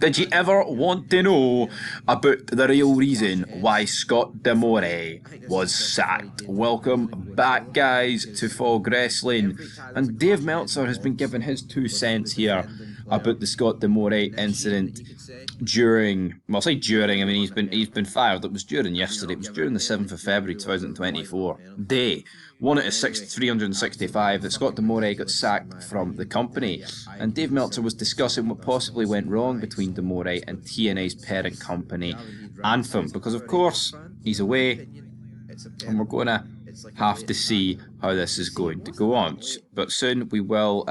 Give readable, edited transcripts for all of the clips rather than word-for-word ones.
Did you ever want to know about the real reason why Scott D'Amore was sacked? Welcome back, guys, to Fog Wrestling. And Dave Meltzer has been giving his 2 cents here about the Scott D'Amore incident during, well, I say during, I mean, he's been fired. It was during yesterday. It was during the 7th of February 2024. Day 1 out of 365 that Scott D'Amore got sacked from the company. And Dave Meltzer was discussing what possibly went wrong between D'Amore and TNA's parent company, Anthem, because of course he's away, and we're going to have to see how this is going to go on. But soon we will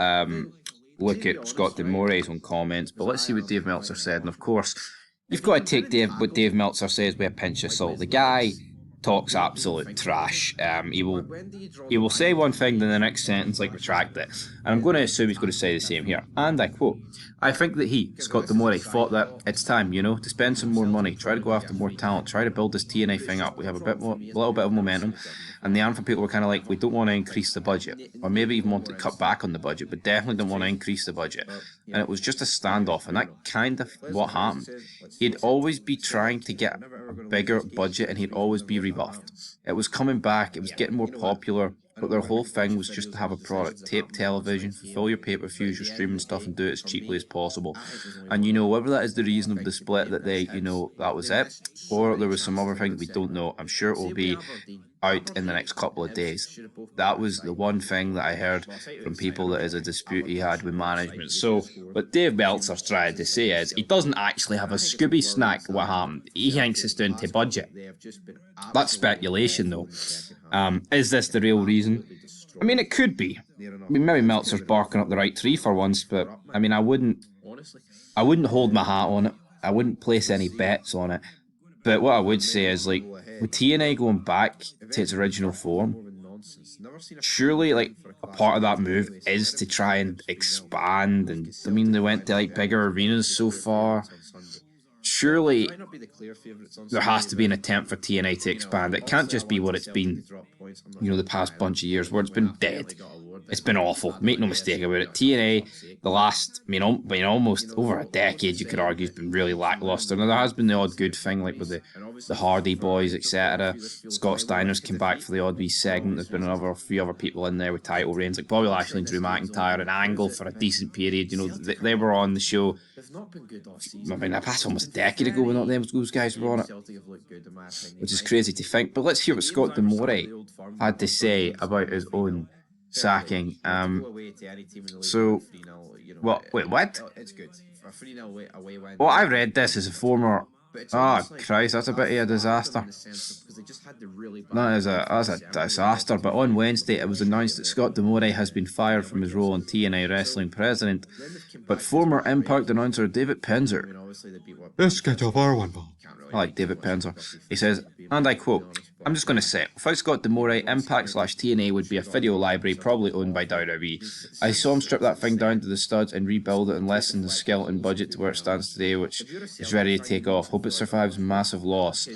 look at Scott D'Amore's own comments, but let's see what Dave Meltzer said. And of course, you've got to take what Dave Meltzer says with a pinch of salt. The guy talks absolute trash. He will say one thing, then the next sentence retract it. And I'm going to assume he's going to say the same here. And I quote, "I think that he, Scott D'Amore, thought that it's time, to spend some more money, try to go after more talent, try to build this TNA thing up. We have a little bit of momentum." And the Anthem people were kind of like, we don't want to increase the budget. Or maybe even want to cut back on the budget, but definitely don't want to increase the budget. And it was just a standoff, and that kind of what happened. He'd always be trying to get a bigger budget, and he'd always be rebuffed. It was coming back, it was getting more popular, but their whole thing was just to have a product, tape television, fulfill your pay-per-views, your streaming stuff, and do it as cheaply as possible. And whether that is the reason of the split, that they, that was it, or there was some other thing we don't know. I'm sure it will be out in the next couple of days. That was the one thing that I heard from people, that is a dispute he had with management. So what Dave Meltzer's trying to say is he doesn't actually have a Scooby snack what happened. He thinks it's down to budget. That's speculation though. Is this the real reason? I mean, it could be. I mean, maybe Meltzer's barking up the right tree for once, but I mean, I wouldn't hold my hat on it. I wouldn't place any bets on it. But what I would say is, with TNA going back to its original form, surely, a part of that move is to try and expand. And I mean, they went to bigger arenas so far. Surely there has to be an attempt for TNA to expand. It can't just be what it's been, the past bunch of years where it's been dead. It's been awful. Make no mistake about it. TNA, the last, almost over a decade, you could argue, has been really lackluster. Now, there has been the odd good thing, with the Hardy Boys, etc. Scott Steiner's came back for the odd wee segment. There's been a few other people in there with title reigns, like Bobby Lashley and Drew McIntyre, and Angle for a decent period. They were on the show. I mean, that's almost a decade ago when those guys were on it, which is crazy to think. But let's hear what Scott D'Amore had to say about his own sacking. Wait, what? Well, I read this as a former. Oh Christ, that's a bit of a disaster. That's a disaster. But on Wednesday, it was announced that Scott D'Amore has been fired from his role on TNA Wrestling President. But former Impact announcer David Penzer, let's get off our one ball. I like David Penzer. He says, and I quote, "I'm just going to say, without Scott D'Amore, Impact/TNA would be a video library probably owned by WWE. I saw him strip that thing down to the studs and rebuild it and lessen the skeleton budget to where it stands today, which is ready to take off. Hope it survives massive loss."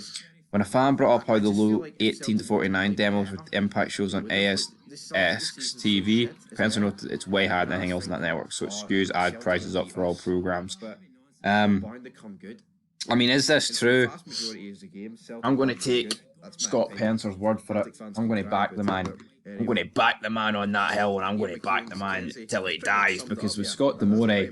When a fan brought up how the low 18 to 49 demos with Impact shows on ASX TV, Penzer noted it's way higher than anything else in that network, so it skews ad prices up for all programs. I mean, is this true? I'm going to take Scott Penzer's word for it. I'm going to back the man. I'm going to back the man on that hill, and I'm going to back the man till he dies, because with Scott D'Amore,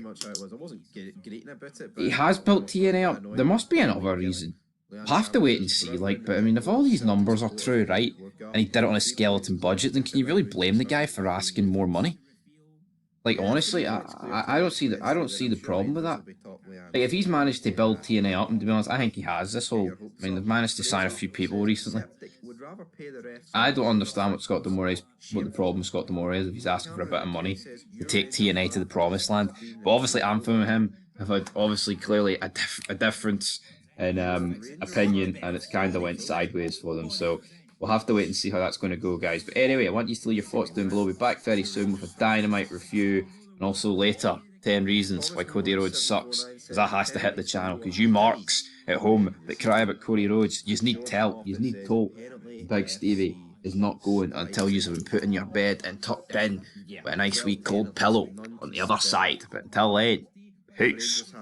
he has built TNA up. There must be another reason. We'll have to wait and see, but I mean, if all these numbers are true, right, and he did it on a skeleton budget, then can you really blame the guy for asking more money? Honestly, I don't see the problem with that. If he's managed to build TNA up, and to be honest, I think he has. They've managed to sign a few people recently. I don't understand what the problem with Scott D'Amore is if he's asking for a bit of money to take TNA to the promised land. But obviously, Anthem and him have had clearly a difference in opinion, and it's kind of went sideways for them. So we'll have to wait and see how that's going to go, guys. But anyway, I want you to leave your thoughts down below. We'll be back very soon with a Dynamite review, and also later 10 reasons why Cody Rhodes sucks, because that has to hit the channel, because you marks at home that cry about Cody Rhodes, you need told. Big Stevie is not going until you've been put in your bed and tucked in with a nice wee cold pillow on the other side. But until then, peace.